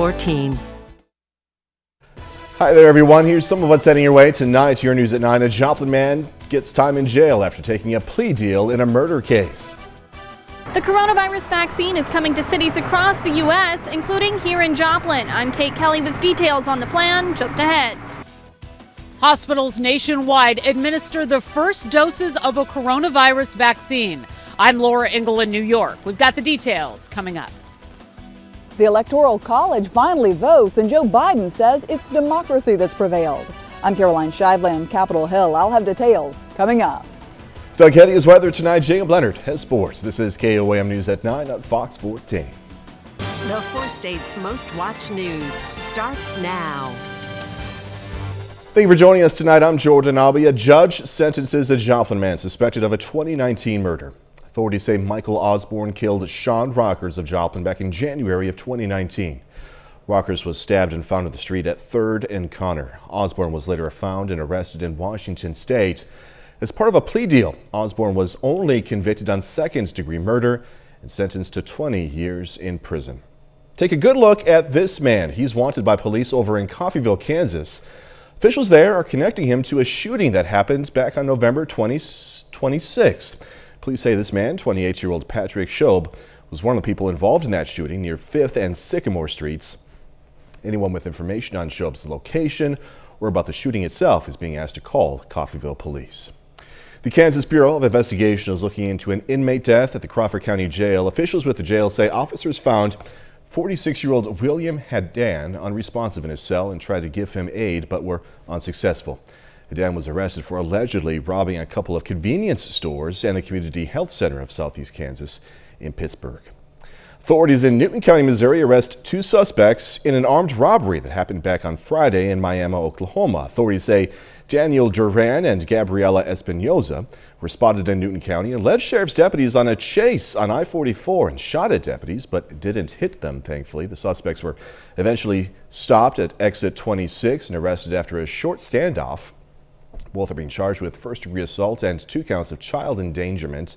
14. Hi there, everyone. Here's some of what's heading your way tonight. Your news at 9. A Joplin man gets time in jail after taking a plea deal in a murder case. The coronavirus vaccine is coming to cities across the U.S., including here in Joplin. I'm Kate Kelly with details on the plan just ahead. Hospitals nationwide administer the first doses of a coronavirus vaccine. I'm Laura Engel in New York. We've got the details coming up. The Electoral College finally votes, and Joe Biden says it's democracy that's prevailed. I'm Caroline Shivland, Capitol Hill. I'll have details coming up. Doug Hetty is weather tonight. Jacob Leonard has sports. This is KOAM News at 9 on Fox 14. The 4 states' most watched news starts now. Thank you for joining us tonight. I'm Jordan Albee. A judge sentences a Joplin man suspected of a 2019 murder. Authorities say Michael Osborne killed Sean Rockers of Joplin back in January of 2019. Rockers was stabbed and found in the street at 3rd and Connor. Osborne was later found and arrested in Washington State. As part of a plea deal, Osborne was only convicted on second-degree murder and sentenced to 20 years in prison. Take a good look at this man. He's wanted by police over in Coffeyville, Kansas. Officials there are connecting him to a shooting that happened back on November 26th. Police say this man, 28-year-old Patrick Shobe, was one of the people involved in that shooting near 5th and Sycamore Streets. Anyone with information on Shobe's location or about the shooting itself is being asked to call Coffeyville Police. The Kansas Bureau of Investigation is looking into an inmate death at the Crawford County Jail. Officials with the jail say officers found 46-year-old William Hadan unresponsive in his cell and tried to give him aid but were unsuccessful. Hadan was arrested for allegedly robbing a couple of convenience stores and the Community Health Center of Southeast Kansas in Pittsburgh. Authorities in Newton County, Missouri arrest 2 suspects in an armed robbery that happened back on Friday in Miami, Oklahoma. Authorities say Daniel Duran and Gabriela Espinoza were spotted in Newton County and led sheriff's deputies on a chase on I-44 and shot at deputies but didn't hit them, thankfully. The suspects were eventually stopped at exit 26 and arrested after a short standoff. Both are being charged with first-degree assault and 2 counts of child endangerment.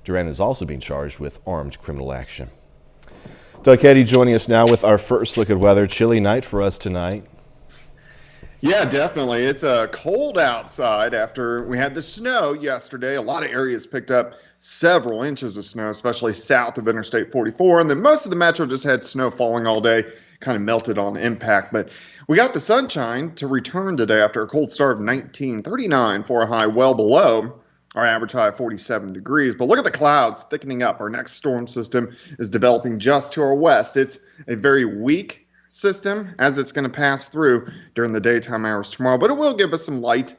Duran is also being charged with armed criminal action. Doug Hetty joining us now with our first look at weather. Chilly night for us tonight. Yeah, definitely. It's cold outside after we had the snow yesterday. A lot of areas picked up several inches of snow, especially south of Interstate 44. And then most of the metro just had snow falling all day, kind of melted on impact. But we got the sunshine to return today after a cold start of 39 for a high well below our average high of 47 degrees. But look at the clouds thickening up. Our next storm system is developing just to our west. It's a very weak system as it's going to pass through during the daytime hours tomorrow, but it will give us some light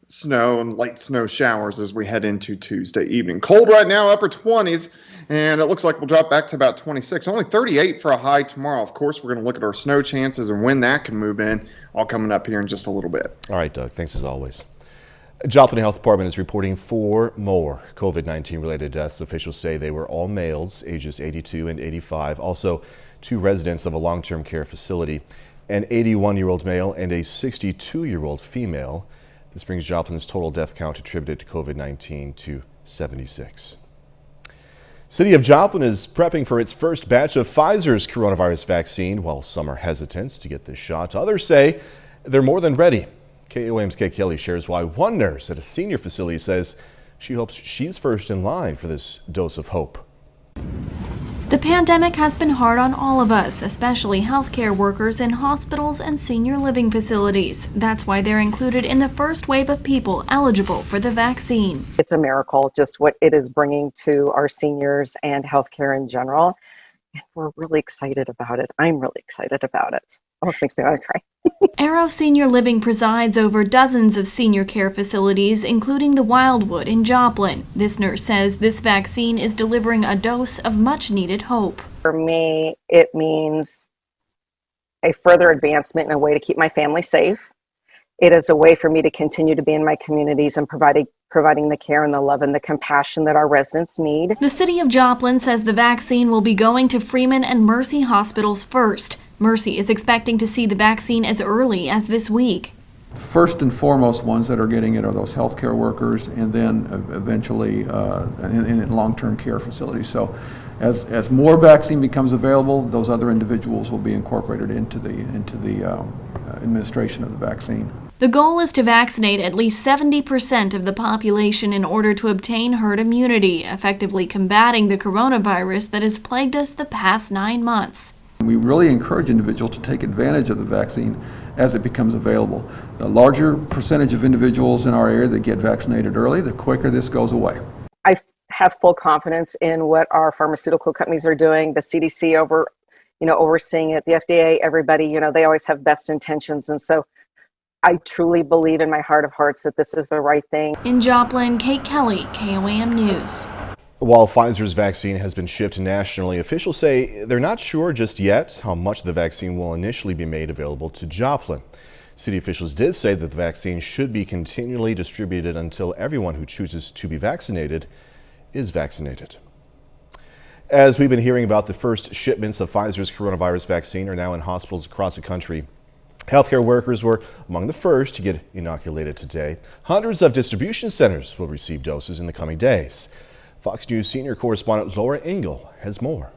snow and light snow showers as we head into Tuesday evening. Cold right now, upper 20s, and it looks like we'll drop back to about 26. Only 38 for a high tomorrow. Of course, we're going to look at our snow chances and when that can move in, all coming up here in just a little bit. All right, Doug, thanks as always. Joplin Health Department is reporting 4 more COVID-19 related deaths. Officials say they were all males, ages 82 and 85. Also, 2 residents of a long-term care facility, an 81-year-old male and a 62-year-old female. This brings Joplin's total death count attributed to COVID-19 to 76. City of Joplin is prepping for its first batch of Pfizer's coronavirus vaccine. While some are hesitant to get this shot, others say they're more than ready. KOAM's Kate Kelly shares why one nurse at a senior facility says she hopes she's first in line for this dose of hope. The pandemic has been hard on all of us, especially healthcare workers in hospitals and senior living facilities. That's why they're included in the first wave of people eligible for the vaccine. It's a miracle, just what it is bringing to our seniors and healthcare in general. And we're really excited about it. I'm really excited about it. Almost makes me want to cry. Arrow Senior Living presides over dozens of senior care facilities, including the Wildwood in Joplin. This nurse says this vaccine is delivering a dose of much-needed hope. For me, it means a further advancement in a way to keep my family safe. It is a way for me to continue to be in my communities and providing the care and the love and the compassion that our residents need. The City of Joplin says the vaccine will be going to Freeman and Mercy hospitals first. Mercy is expecting to see the vaccine as early as this week. First and foremost ones that are getting it are those healthcare workers, and then eventually in long-term care facilities. So As more vaccine becomes available, those other individuals will be incorporated into the administration of the vaccine. The goal is to vaccinate at least 70% of the population in order to obtain herd immunity, effectively combating the coronavirus that has plagued us the past 9 months. We really encourage individuals to take advantage of the vaccine as it becomes available. The larger percentage of individuals in our area that get vaccinated early, the quicker this goes away. I have full confidence in what our pharmaceutical companies are doing, the CDC overseeing it, the FDA, everybody, they always have best intentions. And so I truly believe in my heart of hearts that this is the right thing. In Joplin, Kate Kelly, KOAM News. While Pfizer's vaccine has been shipped nationally, officials say they're not sure just yet how much the vaccine will initially be made available to Joplin. City officials did say that the vaccine should be continually distributed until everyone who chooses to be vaccinated is vaccinated. As we've been hearing about, the first shipments of Pfizer's coronavirus vaccine are now in hospitals across the country. Healthcare workers were among the first to get inoculated today. Hundreds of distribution centers will receive doses in the coming days. Fox News senior correspondent Laura Engel has more.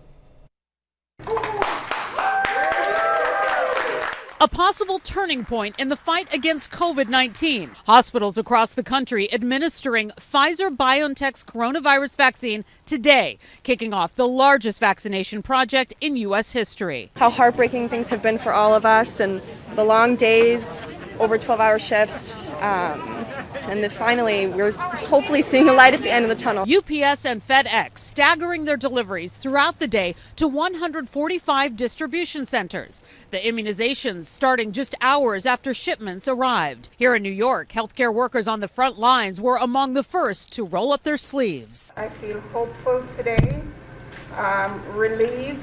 A possible turning point in the fight against COVID-19. Hospitals across the country administering Pfizer-BioNTech's coronavirus vaccine today, kicking off the largest vaccination project in U.S. history. How heartbreaking things have been for all of us, and the long days, over 12-hour shifts, and then finally we're hopefully seeing a light at the end of the tunnel. UPS and FedEx staggering their deliveries throughout the day to 145 distribution centers. The immunizations starting just hours after shipments arrived. Here in New York, healthcare workers on the front lines were among the first to roll up their sleeves. I feel hopeful today, relieved.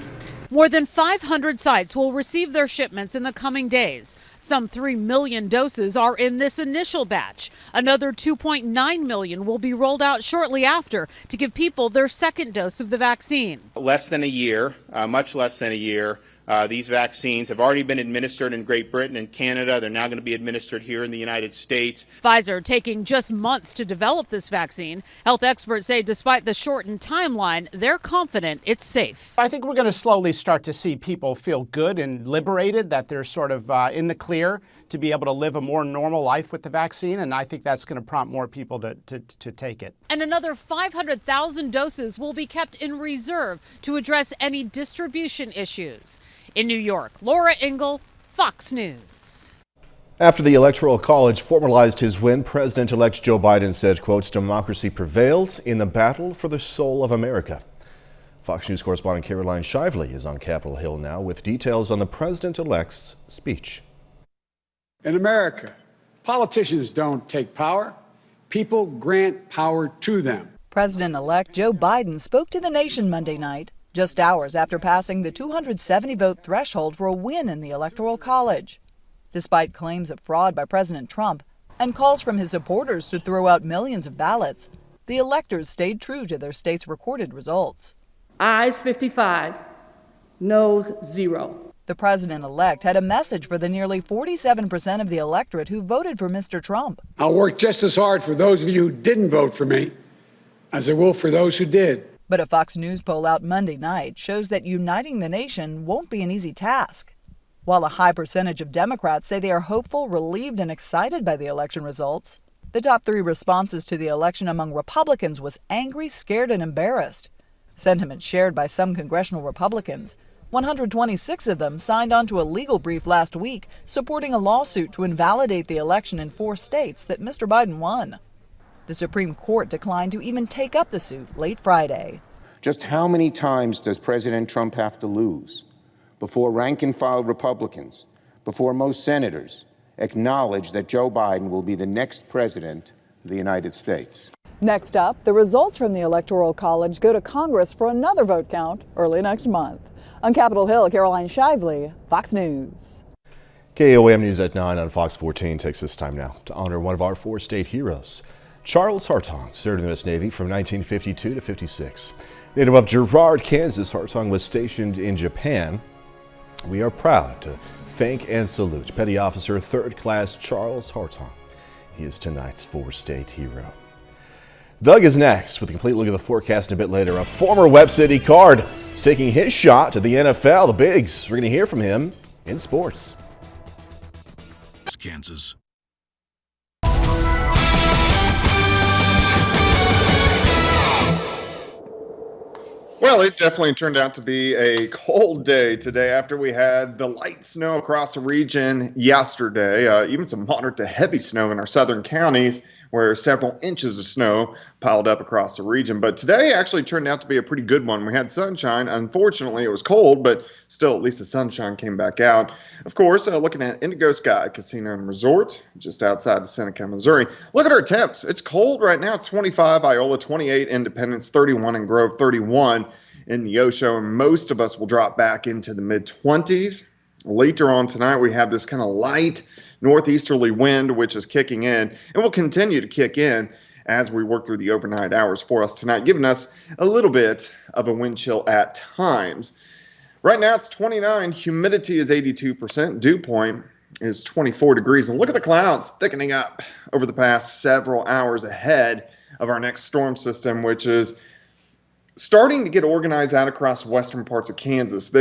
More than 500 sites will receive their shipments in the coming days. Some 3 million doses are in this initial batch. Another 2.9 million will be rolled out shortly after to give people their second dose of the vaccine. Less than a year, much less than a year. These vaccines have already been administered in Great Britain and Canada. They're now going to be administered here in the United States. Pfizer taking just months to develop this vaccine. Health experts say despite the shortened timeline, they're confident it's safe. I think we're going to slowly start to see people feel good and liberated, that they're sort of in the clear to be able to live a more normal life with the vaccine, and I think that's going to prompt more people to take it. And another 500,000 doses will be kept in reserve to address any distribution issues. In New York, Laura Engel, Fox News. After the Electoral College formalized his win, President-elect Joe Biden said, quote, "Democracy prevailed in the battle for the soul of America." Fox News correspondent Caroline Shively is on Capitol Hill now with details on the president-elect's speech. In America, politicians don't take power. People grant power to them. President-elect Joe Biden spoke to the nation Monday night, just hours after passing the 270-vote threshold for a win in the Electoral College. Despite claims of fraud by President Trump and calls from his supporters to throw out millions of ballots, the electors stayed true to their state's recorded results. Ayes 55, noes 0. The president-elect had a message for the nearly 47% of the electorate who voted for Mr. Trump. I'll work just as hard for those of you who didn't vote for me as I will for those who did. But a Fox News poll out Monday night shows that uniting the nation won't be an easy task. While a high percentage of Democrats say they are hopeful, relieved, and excited by the election results, the top 3 responses to the election among Republicans was angry, scared, and embarrassed. Sentiment shared by some congressional Republicans. 126 of them signed on to a legal brief last week supporting a lawsuit to invalidate the election in 4 states that Mr. Biden won. The Supreme Court declined to even take up the suit late Friday. Just how many times does President Trump have to lose before rank-and-file Republicans, before most senators, acknowledge that Joe Biden will be the next president of the United States? Next up, the results from the Electoral College go to Congress for another vote count early next month. On Capitol Hill, Caroline Shively, Fox News. KOAM News at 9 on Fox 14 takes this time now to honor one of our 4 state heroes. Charles Hartung served in the U.S. Navy from 1952 to 56. Native of Girard, Kansas, Hartung was stationed in Japan. We are proud to thank and salute Petty Officer 3rd Class Charles Hartung. He is tonight's 4 state hero. Doug is next with a complete look at the forecast a bit later. A former Webb City Card is taking his shot to the NFL, the Bigs. We're going to hear from him in sports. Kansas. Well, it definitely turned out to be a cold day today after we had the light snow across the region yesterday, even some moderate to heavy snow in our southern counties where several inches of snow piled up across the region. But today actually turned out to be a pretty good one. We had sunshine. Unfortunately, it was cold, but still at least the sunshine came back out. Of course, looking at Indigo Sky Casino and Resort just outside of Seneca, Missouri. Look at our temps. It's cold right now. It's 25, Iola 28, Independence 31, and Grove 31 in Neosho. And most of us will drop back into the mid-20s. Later on tonight, we have this kind of light northeasterly wind, which is kicking in and will continue to kick in as we work through the overnight hours for us tonight, giving us a little bit of a wind chill at times. Right now, it's 29. Humidity is 82%. Dew point is 24 degrees. And look at the clouds thickening up over the past several hours ahead of our next storm system, which is starting to get organized out across western parts of Kansas.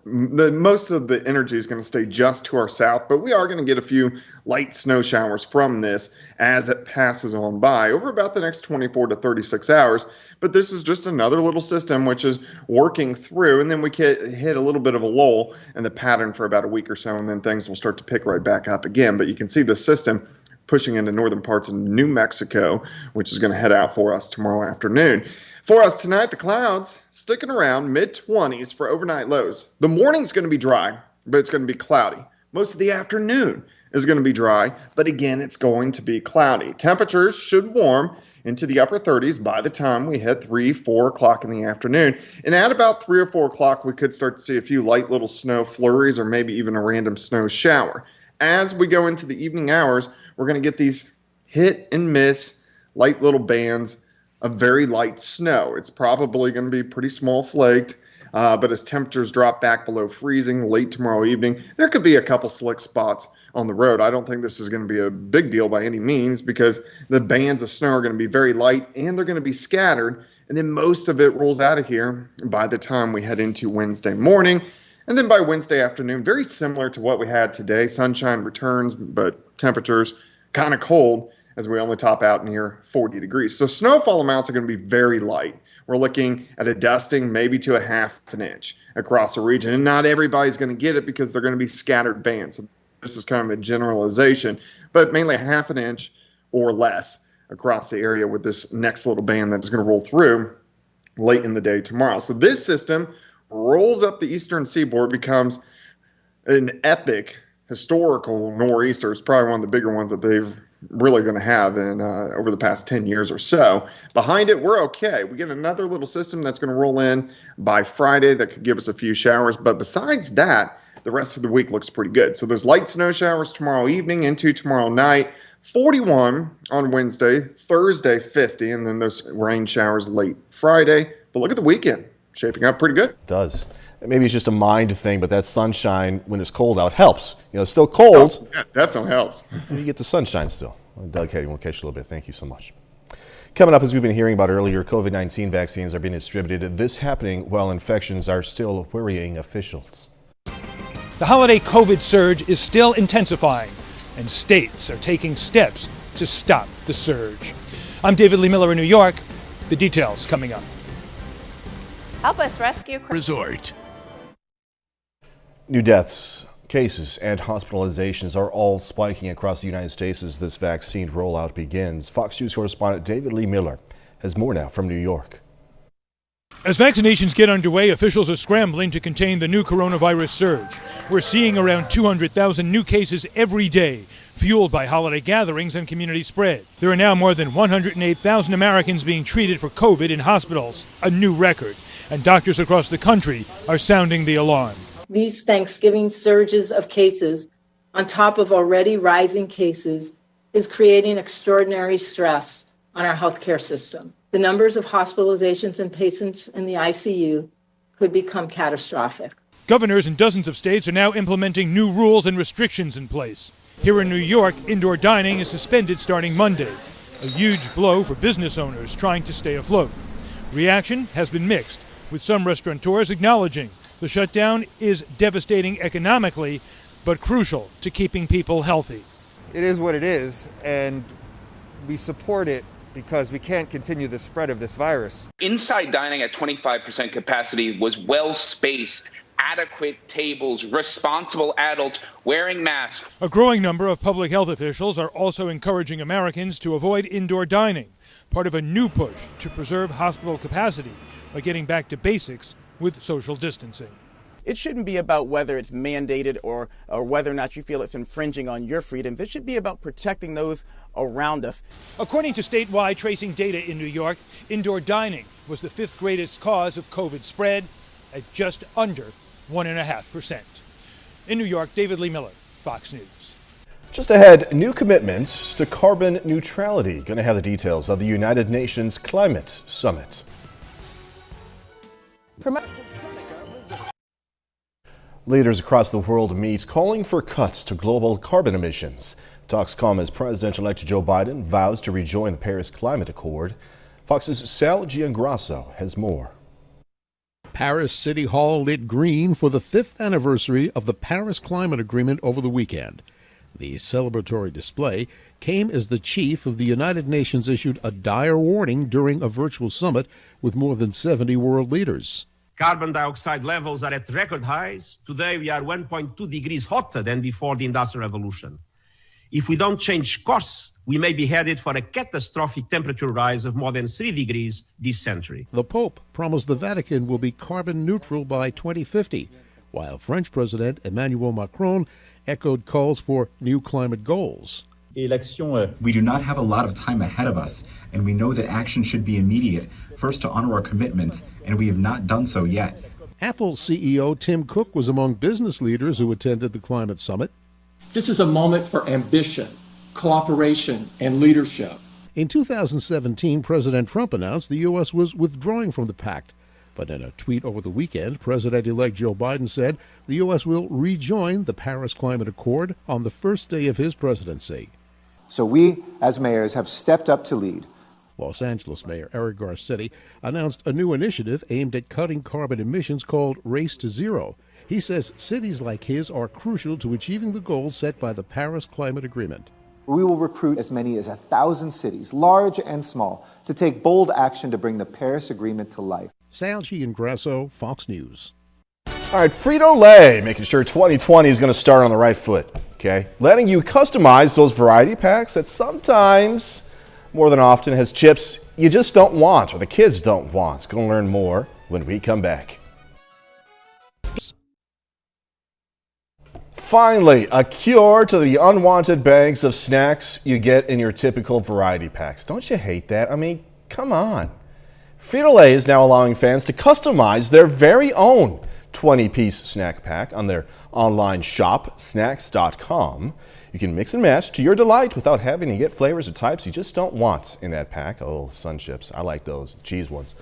Most of the energy is going to stay just to our south, but we are going to get a few light snow showers from this as it passes on by over about the next 24 to 36 hours. But this is just another little system which is working through, and then we hit a little bit of a lull in the pattern for about a week or so, and then things will start to pick right back up again. But you can see the system pushing into northern parts of New Mexico, which is going to head out for us tomorrow afternoon. For us tonight, the clouds sticking around mid-20s for overnight lows. The morning's going to be dry, but it's going to be cloudy. Most of the afternoon is going to be dry, but again, it's going to be cloudy. Temperatures should warm into the upper 30s by the time we hit 3, 4 o'clock in the afternoon. And at about 3 or 4 o'clock, we could start to see a few light little snow flurries or maybe even a random snow shower. As we go into the evening hours, we're going to get these hit and miss light little bands of very light snow. It's probably going to be pretty small flaked, but as temperatures drop back below freezing late tomorrow evening, there could be a couple slick spots on the road. I don't think this is going to be a big deal by any means because the bands of snow are going to be very light and they're going to be scattered, and then most of it rolls out of here by the time we head into Wednesday morning. And then by Wednesday afternoon, very similar to what we had today, sunshine returns, but temperatures kind of cold as we only top out near 40 degrees. So snowfall amounts are going to be very light. We're looking at a dusting maybe to a half an inch across the region. And not everybody's going to get it because they're going to be scattered bands. So this is kind of a generalization, but mainly a half an inch or less across the area with this next little band that is going to roll through late in the day tomorrow. So this system rolls up the eastern seaboard, becomes an epic historical nor'easter. It's probably one of the bigger ones that they've really going to have in over the past 10 years or so. Behind it, we're okay. We get another little system that's going to roll in by Friday that could give us a few showers. But besides that, the rest of the week looks pretty good. So there's light snow showers tomorrow evening into tomorrow night. 41 on Wednesday, Thursday 50, and then those rain showers late Friday. But look at the weekend. Shaping up pretty good. It does. Maybe it's just a mind thing, but that sunshine when it's cold out helps. You know, it's still cold. Oh, yeah, definitely helps. And you get the sunshine still. Doug Hadding will catch you a little bit. Thank you so much. Coming up, as we've been hearing about earlier, COVID-19 vaccines are being distributed. This happening while infections are still worrying officials. The holiday COVID surge is still intensifying, and states are taking steps to stop the surge. I'm David Lee Miller in New York. The details coming up. Help us rescue Resort. New deaths, cases, and hospitalizations are all spiking across the United States as this vaccine rollout begins. Fox News correspondent David Lee Miller has more now from New York. As vaccinations get underway, officials are scrambling to contain the new coronavirus surge. We're seeing around 200,000 new cases every day, fueled by holiday gatherings and community spread. There are now more than 108,000 Americans being treated for COVID in hospitals, a new record, and doctors across the country are sounding the alarm. These Thanksgiving surges of cases, on top of already rising cases, is creating extraordinary stress on our healthcare system. The numbers of hospitalizations and patients in the ICU could become catastrophic. Governors in dozens of states are now implementing new rules and restrictions in place. Here in New York, indoor dining is suspended starting Monday. a huge blow for business owners trying to stay afloat. Reaction has been mixed, with some restaurateurs acknowledging the shutdown is devastating economically, but crucial to keeping people healthy. It is what it is, and we support it because we can't continue the spread of this virus. Inside dining at 25% capacity was well spaced, adequate tables, responsible adults wearing masks. A growing number of public health officials are also encouraging Americans to avoid indoor dining, part of a new push to preserve hospital capacity by getting back to basics with social distancing. It shouldn't be about whether it's mandated or whether or not you feel it's infringing on your freedoms. It should be about protecting those around us. According to statewide tracing data in New York, indoor dining was the 5th greatest cause of COVID spread at just under 1.5%. In New York, David Lee Miller, Fox News. Just ahead, new commitments to carbon neutrality. Going to have the details of the United Nations Climate Summit. Leaders across the world meet, calling for cuts to global carbon emissions. Talks come as President-elect Joe Biden vows to rejoin the Paris Climate Accord. Fox's Sal Giangrasso has more. Paris City Hall lit green for the 5th anniversary of the Paris Climate Agreement over the weekend. The celebratory display came as the chief of the United Nations issued a dire warning during a virtual summit with more than 70 world leaders. Carbon dioxide levels are at record highs. Today we are 1.2 degrees hotter than before the Industrial Revolution. If we don't change course, we may be headed for a catastrophic temperature rise of more than 3 degrees this century. The Pope promised the Vatican will be carbon neutral by 2050, while French President Emmanuel Macron echoed calls for new climate goals. We do not have a lot of time ahead of us, and we know that action should be immediate, first to honor our commitments, and we have not done so yet. Apple CEO Tim Cook was among business leaders who attended the climate summit. This is a moment for ambition, cooperation, and leadership. In 2017, President Trump announced the U.S. was withdrawing from the pact. But in a tweet over the weekend, President-elect Joe Biden said the U.S. will rejoin the Paris Climate Accord on the first day of his presidency. So we, as mayors, have stepped up to lead. Los Angeles Mayor Eric Garcetti announced a new initiative aimed at cutting carbon emissions called Race to Zero. He says cities like his are crucial to achieving the goals set by the Paris Climate Agreement. We will recruit as many as 1,000 cities, large and small, to take bold action to bring the Paris Agreement to life. Sal Giangrasso, Fox News. All right, Frito-Lay, making sure 2020 is going to start on the right foot, okay? Letting you customize those variety packs that sometimes, more than often, has chips you just don't want or the kids don't want. Going to learn more when we come back. Finally, a cure to the unwanted bags of snacks you get in your typical variety packs. Don't you hate that? I mean, come on. Frito-Lay is now allowing fans to customize their very own 20-piece snack pack on their online shop, snacks.com. You can mix and match to your delight without having to get flavors or types you just don't want in that pack. Oh, Sun Chips. I like those, the cheese ones.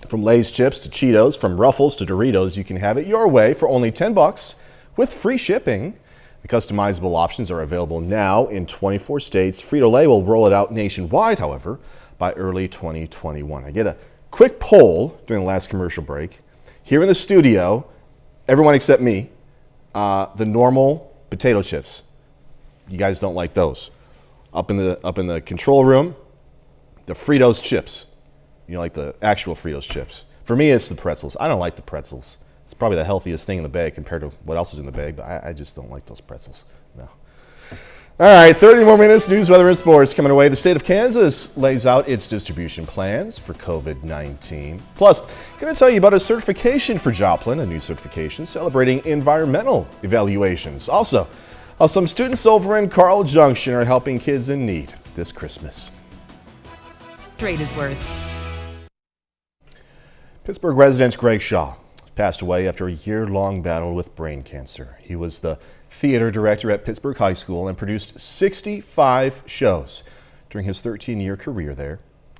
From Lay's chips to Cheetos, from Ruffles to Doritos, you can have it your way for only $10 with free shipping. The customizable options are available now in 24 states. Frito-Lay will roll it out nationwide, however, by early 2021. I get a quick poll during the last commercial break. Here in the studio, everyone except me, the normal potato chips. You guys don't like those. Up in the control room, the Fritos chips. You know, like the actual Fritos chips. For me, it's the pretzels. I don't like the pretzels. It's probably the healthiest thing in the bag compared to what else is in the bag, but I just don't like those pretzels. No. All right, 30 more minutes, news, weather, and sports coming away. The state of Kansas lays out its distribution plans for COVID-19. Plus, going to tell you about a certification for Joplin, a new certification celebrating environmental evaluations. Also, how some students over in Carl Junction are helping kids in need this Christmas. Trade is worth. Pittsburgh resident Greg Shaw passed away after a year-long battle with brain cancer. He was the theater director at Pittsburgh High School and produced 65 shows during his 13-year career there.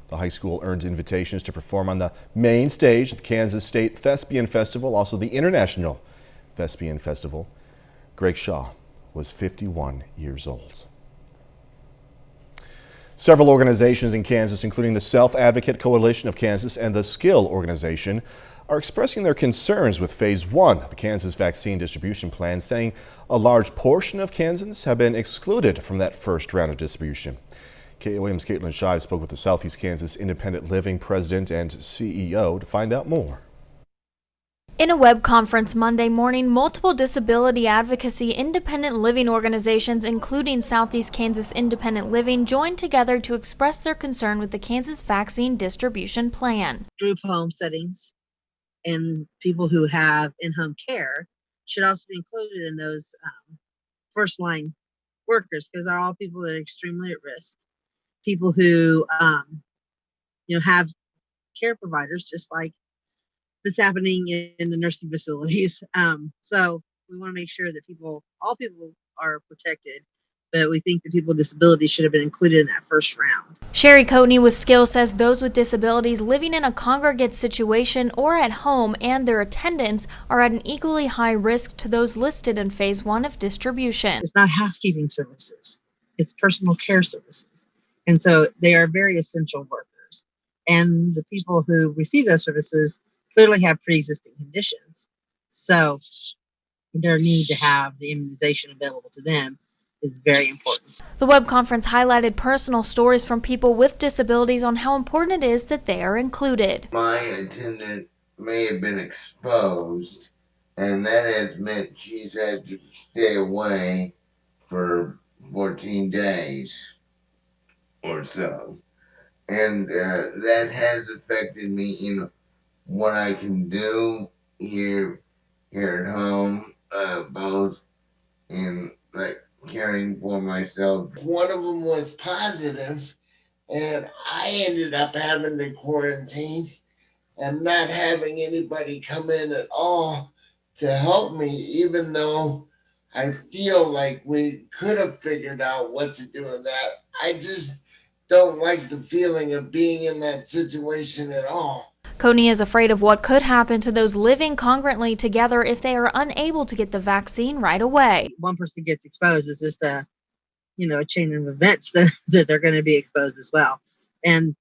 The high school earned invitations to perform on the main stage at the Kansas State Thespian Festival, also the International Thespian Festival. Greg Shaw was 51 years old. Several organizations in Kansas, including the Self-Advocate Coalition of Kansas and the Skill Organization, are expressing their concerns with Phase 1 of the Kansas vaccine distribution plan, saying a large portion of Kansans have been excluded from that first round of distribution. KOAM's Caitlin Shive spoke with the Southeast Kansas Independent Living President and CEO to find out more. In a web conference Monday morning, multiple disability advocacy independent living organizations, including Southeast Kansas Independent Living, joined together to express their concern with the Kansas vaccine distribution plan. Group home settings and people who have in-home care should also be included in those first line workers, because they're all people that are extremely at risk. People who have care providers, just like that's happening in the nursing facilities. So we want to make sure that all people are protected, but we think that people with disabilities should have been included in that first round. Sherry Coatney with Skill says those with disabilities living in a congregate situation or at home and their attendants are at an equally high risk to those listed in Phase 1 of distribution. It's not housekeeping services, it's personal care services. And so they are very essential workers. And the people who receive those services clearly have pre-existing conditions. So their need to have the immunization available to them is very important. The web conference highlighted personal stories from people with disabilities on how important it is that they are included. My attendant may have been exposed, and that has meant she's had to stay away for 14 days or so. And that has affected me in what I can do here at home, both in like caring for myself. One of them was positive, and I ended up having to quarantine and not having anybody come in at all to help me, even though I feel like we could have figured out what to do with that. I just don't like the feeling of being in that situation at all. Coatney is afraid of what could happen to those living congruently together if they are unable to get the vaccine right away. One person gets exposed, it's just a chain of events that they're going to be exposed as well. And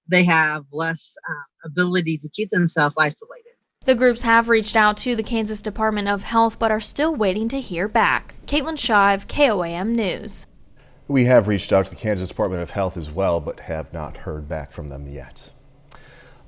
they have less ability to keep themselves isolated. The groups have reached out to the Kansas Department of Health but are still waiting to hear back. Caitlin Shive, KOAM News. We have reached out to the Kansas Department of Health as well, but have not heard back from them yet.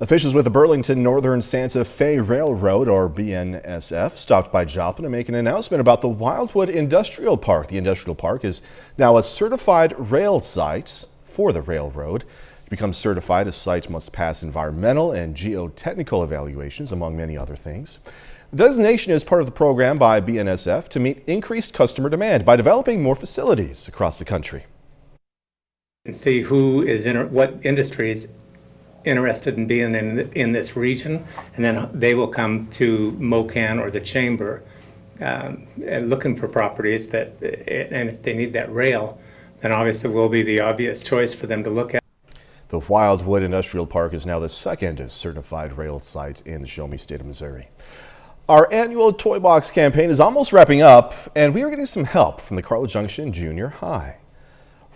Officials with the Burlington Northern Santa Fe Railroad, or BNSF, stopped by Joplin to make an announcement about the Wildwood Industrial Park. The industrial park is now a certified rail site for the railroad. To become certified, a site must pass environmental and geotechnical evaluations, among many other things. The designation is part of the program by BNSF to meet increased customer demand by developing more facilities across the country. And see who is what industries interested in being in this region, and then they will come to MOCAN or the chamber and looking for properties that, and if they need that rail, then obviously we'll be the obvious choice for them to look at. The Wildwood Industrial Park is now the second certified rail site in the Show Me State of Missouri. Our annual Toy Box campaign is almost wrapping up, and we are getting some help from the Carla Junction Junior High.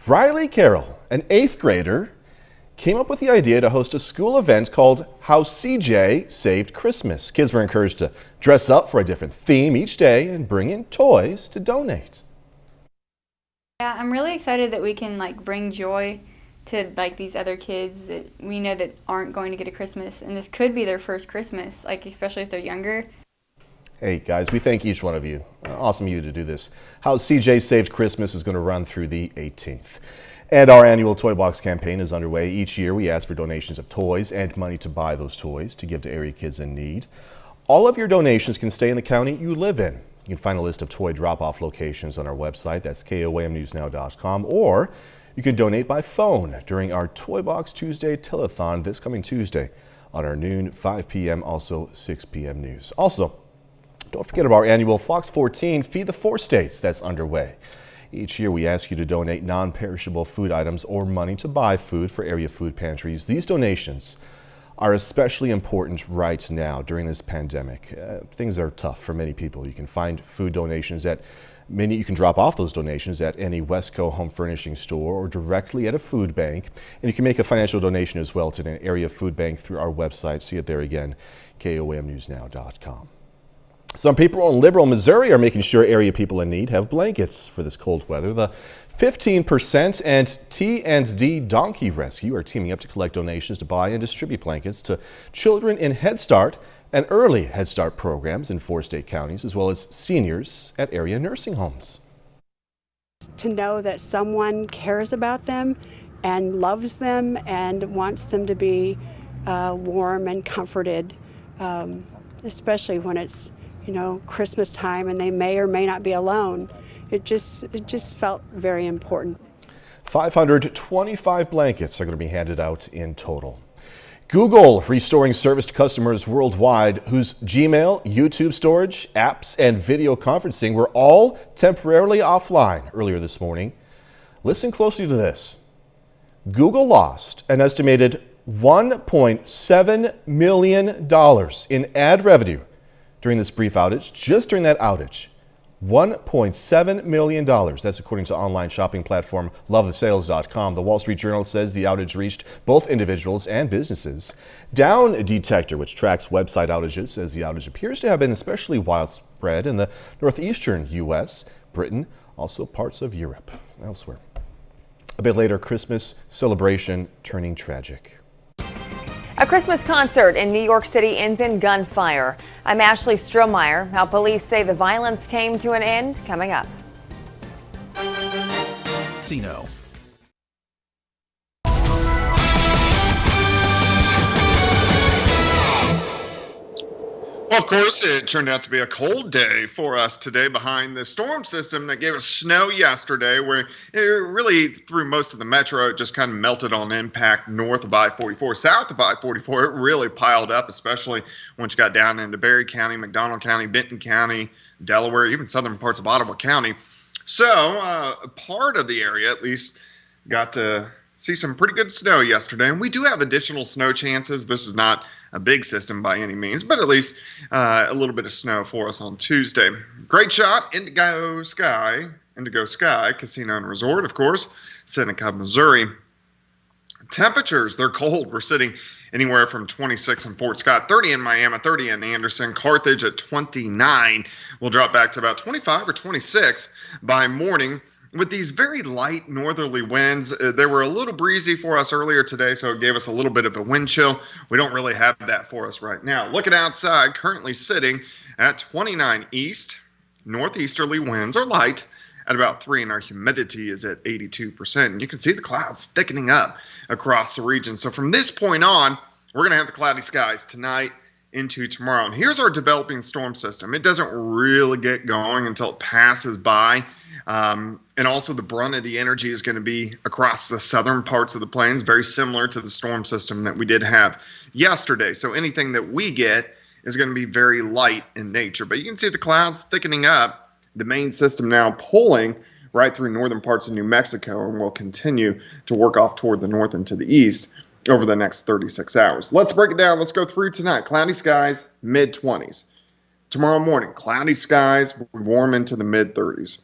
Riley Carroll, an 8th grader, came up with the idea to host a school event called How CJ Saved Christmas. Kids were encouraged to dress up for a different theme each day and bring in toys to donate. Yeah, I'm really excited that we can bring joy to these other kids that we know that aren't going to get a Christmas, and this could be their first Christmas, especially if they're younger. Hey guys, we thank each one of you. Awesome of you to do this. How CJ Saved Christmas is going to run through the 18th. And our annual Toy Box campaign is underway. Each year we ask for donations of toys and money to buy those toys to give to area kids in need. All of your donations can stay in the county you live in. You can find a list of toy drop-off locations on our website. That's KOAMnewsnow.com. Or you can donate by phone during our Toy Box Tuesday telethon this coming Tuesday on our noon, 5 p.m., also 6 p.m. news. Also, don't forget about our annual Fox 14 Feed the 4 States that's underway. Each year we ask you to donate non-perishable food items or money to buy food for area food pantries. These donations are especially important right now during this pandemic. Things are tough for many people. You can find food donations you can drop off those donations at any Westco home furnishing store or directly at a food bank. And you can make a financial donation as well to an area food bank through our website. See it there again, KOAMnewsnow.com. Some people in Liberal, Missouri are making sure area people in need have blankets for this cold weather. The 15% and T&D Donkey Rescue are teaming up to collect donations to buy and distribute blankets to children in Head Start and early Head Start programs in 4 state counties, as well as seniors at area nursing homes. To know that someone cares about them and loves them and wants them to be warm and comforted, especially when it's Christmas time and they may or may not be alone. It just felt very important. 525 blankets are going to be handed out in total. Google restoring service to customers worldwide whose Gmail, YouTube storage, apps, and video conferencing were all temporarily offline earlier this morning. Listen closely to this. Google lost an estimated $1.7 million in ad revenue during this brief outage. Just during that outage, $1.7 million. That's according to online shopping platform lovethesales.com. The Wall Street Journal says the outage reached both individuals and businesses. Down Detector, which tracks website outages, says the outage appears to have been especially widespread in the northeastern U.S., Britain, also parts of Europe, elsewhere. A bit later, Christmas celebration turning tragic. A Christmas concert in New York City ends in gunfire. I'm Ashley Strohmeyer. How police say the violence came to an end, coming up. Tino. Well, of course, it turned out to be a cold day for us today behind the storm system that gave us snow yesterday, where it really, through most of the metro, it just kind of melted on impact north of I-44. South of I-44, it really piled up, especially once you got down into Berry County, McDonald County, Benton County, Delaware, even southern parts of Ottawa County. So part of the area, at least, got to see some pretty good snow yesterday, and we do have additional snow chances. This is not a big system by any means, but at least a little bit of snow for us on Tuesday. Great shot, Indigo Sky Casino and Resort, of course, Seneca, Missouri. Temperatures, they're cold. We're sitting anywhere from 26 in Fort Scott, 30 in Miami, 30 in Anderson, Carthage at 29. We'll drop back to about 25 or 26 by morning. With these very light northerly winds, they were a little breezy for us earlier today, so it gave us a little bit of a wind chill. We don't really have that for us right now. Looking outside, currently sitting at 29 east. Northeasterly winds are light at about 3, and our humidity is at 82%. And you can see the clouds thickening up across the region. So from this point on, we're going to have the cloudy skies tonight into tomorrow. And here's our developing storm system. It doesn't really get going until it passes by. And also the brunt of the energy is going to be across the southern parts of the plains, very similar to the storm system that we did have yesterday. So anything that we get is going to be very light in nature. But you can see the clouds thickening up, the main system now pulling right through northern parts of New Mexico, and will continue to work off toward the north and to the east over the next 36 hours. Let's break it down. Let's go through tonight. Cloudy skies, mid-20s. Tomorrow morning, cloudy skies, warm into the mid-30s.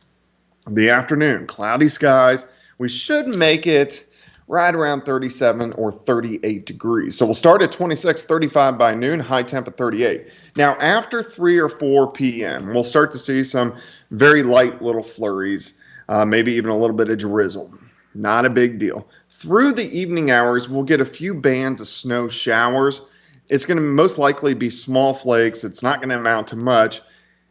The afternoon, cloudy skies. We should make it right around 37 or 38 degrees. So we'll start at 26, 35 by noon, high temp at 38. Now, after 3 or 4 p.m., we'll start to see some very light little flurries, maybe even a little bit of drizzle. Not a big deal. Through the evening hours, we'll get a few bands of snow showers. It's going to most likely be small flakes. It's not going to amount to much.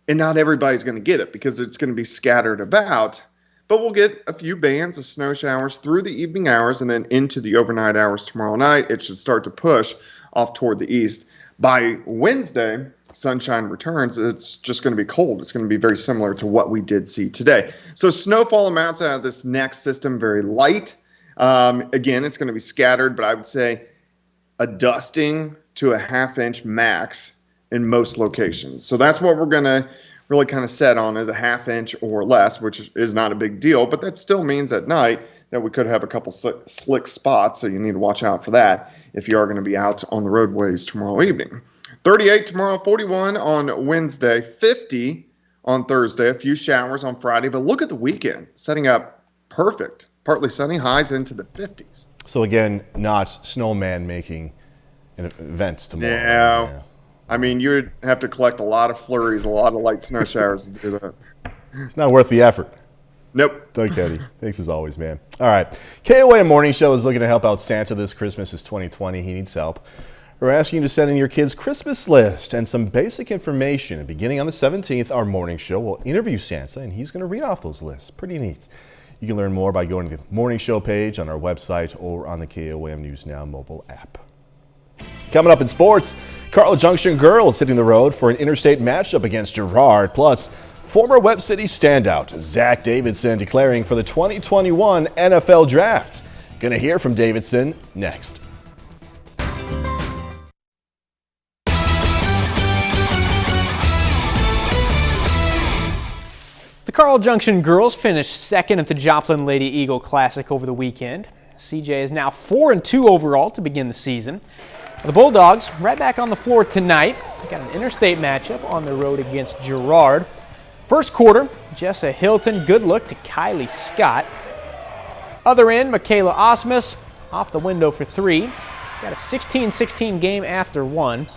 And not everybody's going to get it because it's going to be scattered about. But we'll get a few bands of snow showers through the evening hours, and then into the overnight hours tomorrow night. It should start to push off toward the east. By Wednesday, sunshine returns. It's just going to be cold. It's going to be very similar to what we did see today. So snowfall amounts out of this next system, very light. Again, it's going to be scattered, but I would say a dusting to a half-inch max in most locations. So that's what we're going to really kind of set on as a half inch or less, which is not a big deal, but that still means at night that we could have a couple slick spots, so you need to watch out for that if you are going to be out on the roadways tomorrow evening. 38 tomorrow, 41 on Wednesday, 50 on Thursday, a few showers on Friday, but look at the weekend, setting up perfect. Partly sunny, highs into the 50s. So again, not snowman making an event tomorrow. Yeah. I mean, you would have to collect a lot of flurries, a lot of light snow showers to do that. It's not worth the effort. Nope. Doug Cody, thanks as always, man. All right. KOAM Morning Show is looking to help out Santa this Christmas. It's 2020. He needs help. We're asking you to send in your kid's Christmas list and some basic information. And beginning on the 17th, our morning show will interview Santa, and he's going to read off those lists. Pretty neat. You can learn more by going to the morning show page on our website or on the KOAM News Now mobile app. Coming up in sports, Carl Junction girls hitting the road for an interstate matchup against Girard. Plus, former Webb City standout Zach Davidson declaring for the 2021 NFL Draft. Gonna hear from Davidson next. The Carl Junction girls finished second at the Joplin Lady Eagle Classic over the weekend. CJ is now 4-2 overall to begin the season. The Bulldogs right back on the floor tonight. They got an interstate matchup on the road against Girard. First quarter, Jessa Hilton, good look to Kylie Scott. Other end, Michaela Osmus off the window for three. Got a 16-16 game after one.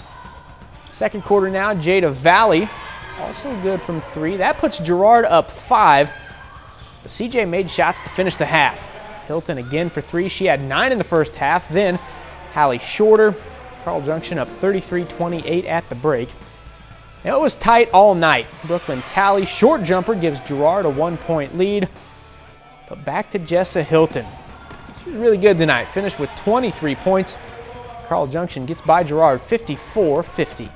Second quarter now, Jada Valley also good from three. That puts Girard up 5. But CJ made shots to finish the half. Hilton again for three. She had 9 in the first half. Then Hallie Shorter. Carl Junction up 33-28 at the break. Now it was tight all night. Brooklyn Talley short jumper gives Girard a 1-point lead. But back to Jessa Hilton. She was really good tonight. Finished with 23 points. Carl Junction gets by Girard 54-50.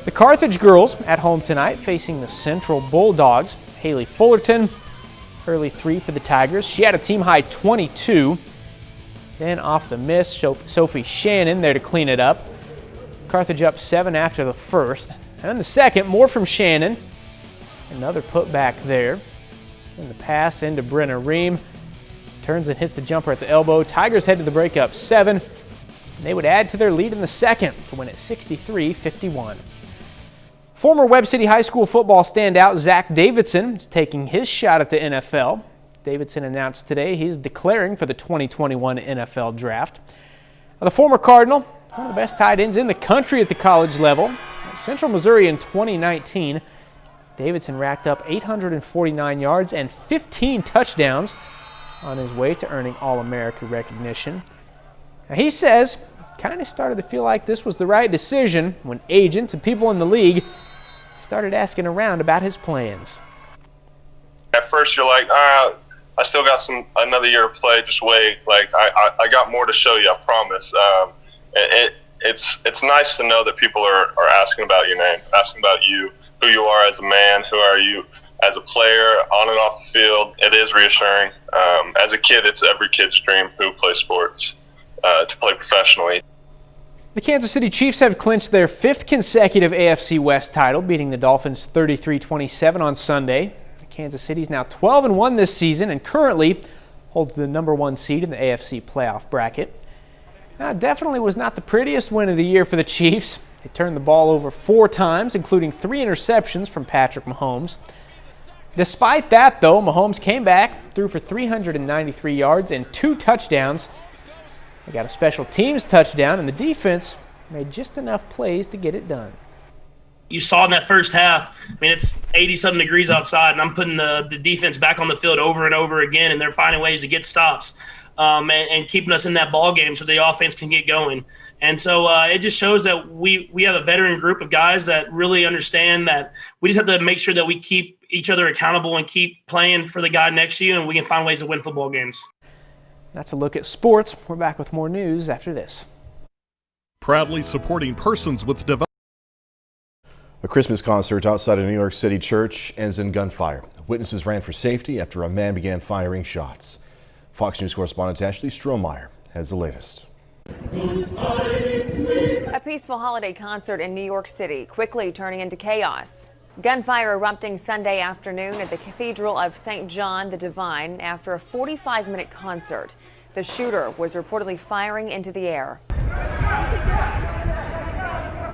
The Carthage girls at home tonight facing the Central Bulldogs. Haley Fullerton, early three for the Tigers. She had a team-high 22. Then off the miss, Sophie Shannon there to clean it up. Carthage up 7 after the first. And in the second, more from Shannon. Another putback there. And the pass into Brenna Ream. Turns and hits the jumper at the elbow. Tigers head to the break up 7. And they would add to their lead in the second to win it 63-51. Former Webb City High School football standout Zach Davidson is taking his shot at the NFL. Davidson announced today he's declaring for the 2021 NFL Draft. Now, the former Cardinal, one of the best tight ends in the country at the college level. At Central Missouri in 2019, Davidson racked up 849 yards and 15 touchdowns on his way to earning All-America recognition. Now, he says he kind of started to feel like this was the right decision when agents and people in the league started asking around about his plans. At first you're like, I still got another year of play, just wait. Like I got more to show you, I promise. It's nice to know that people are asking about your name, asking about you, who you are as a man, who are you as a player, on and off the field. It is reassuring. As a kid, it's every kid's dream who plays sports to play professionally. The Kansas City Chiefs have clinched their 5th consecutive AFC West title, beating the Dolphins 33-27 on Sunday. Kansas City is now 12-1 this season and currently holds the #1 seed in the AFC playoff bracket. Now, it definitely was not the prettiest win of the year for the Chiefs. They turned the ball over 4 times, including 3 interceptions from Patrick Mahomes. Despite that, though, Mahomes came back, threw for 393 yards and 2 touchdowns. They got a special teams touchdown, and the defense made just enough plays to get it done. You saw in that first half, I mean, it's 80-something degrees outside, and I'm putting the defense back on the field over and over again, and they're finding ways to get stops and keeping us in that ball game so the offense can get going. And so it just shows that we have a veteran group of guys that really understand that we just have to make sure that we keep each other accountable and keep playing for the guy next to you, and we can find ways to win football games. That's a look at sports. We're back with more news after this. Proudly supporting persons with development. A Christmas concert outside a New York City church ends in gunfire. Witnesses ran for safety after a man began firing shots. Fox News correspondent Ashley Strohmeyer has the latest. A peaceful holiday concert in New York City quickly turning into chaos. Gunfire erupting Sunday afternoon at the Cathedral of St. John the Divine after a 45-minute concert. The shooter was reportedly firing into the air.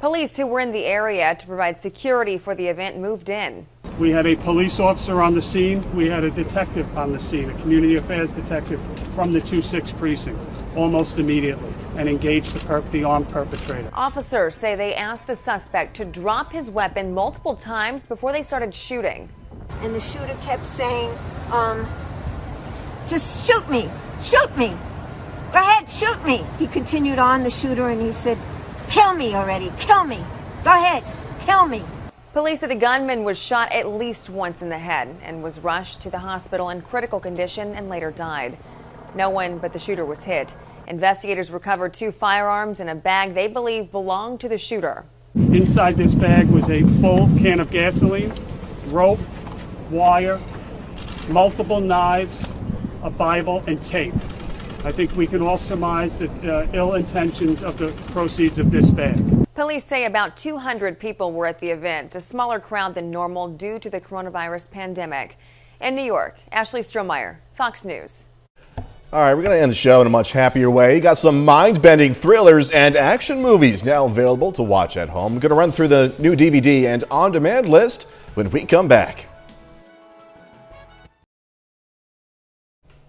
Police who were in the area to provide security for the event moved in. We had a police officer on the scene. We had a detective on the scene, a community affairs detective from the 2-6 precinct, almost immediately, and engaged the armed perpetrator. Officers say they asked the suspect to drop his weapon multiple times before they started shooting. And the shooter kept saying, just shoot me, shoot me. Go ahead, shoot me. He continued on, the shooter, and he said, kill me already, kill me. Go ahead, kill me. Police say the gunman was shot at least once in the head and was rushed to the hospital in critical condition and later died. No one but the shooter was hit. Investigators recovered 2 firearms and a bag they believe belonged to the shooter. Inside this bag was a full can of gasoline, rope, wire, multiple knives, a Bible, and tape. I think we can all surmise the ill intentions of the proceeds of this bag. Police say about 200 people were at the event, a smaller crowd than normal due to the coronavirus pandemic. In New York, Ashley Strohmeyer, Fox News. All right, we're going to end the show in a much happier way. Got some mind-bending thrillers and action movies now available to watch at home. We're going to run through the new DVD and on-demand list when we come back.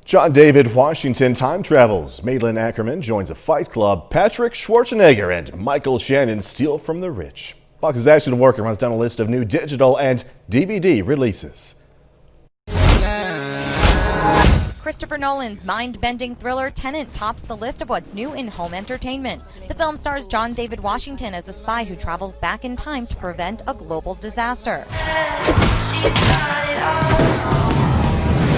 John David Washington time travels. Madeline Ackerman joins a fight club. Patrick Schwarzenegger and Michael Shannon steal from the rich. Fox's Ashton Worker runs down a list of new digital and DVD releases. Christopher Nolan's mind-bending thriller Tenet tops the list of what's new in home entertainment. The film stars John David Washington as a spy who travels back in time to prevent a global disaster.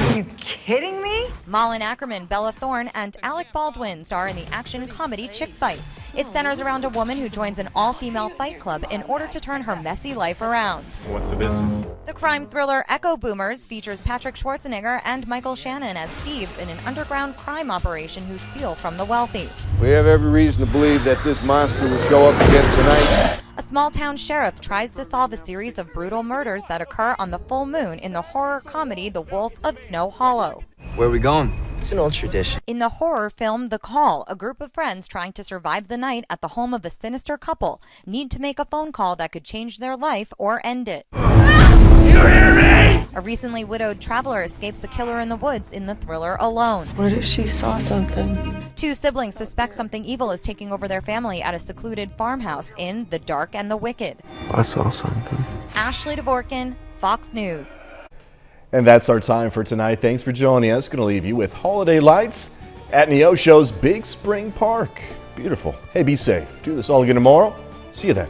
Are you kidding me? Malin Ackerman, Bella Thorne, and Alec Baldwin star in the action comedy Chick Fight. It centers around a woman who joins an all-female fight club in order to turn her messy life around. What's the business? The crime thriller Echo Boomers features Patrick Schwarzenegger and Michael Shannon as thieves in an underground crime operation who steal from the wealthy. We have every reason to believe that this monster will show up again tonight. A small-town sheriff tries to solve a series of brutal murders that occur on the full moon in the horror comedy The Wolf of Snow Hollow. Where are we going? It's an old tradition. In the horror film The Call, a group of friends trying to survive the night at the home of a sinister couple need to make a phone call that could change their life or end it. You hear me? A recently widowed traveler escapes a killer in the woods in the thriller Alone. What if she saw something? 2 siblings suspect something evil is taking over their family at a secluded farmhouse in The Dark and the Wicked. I saw something. Ashley Dvorkin, Fox News. And that's our time for tonight. Thanks for joining us. Going to leave you with holiday lights at Neosho's Big Spring Park. Beautiful. Hey, be safe. Do this all again tomorrow. See you then.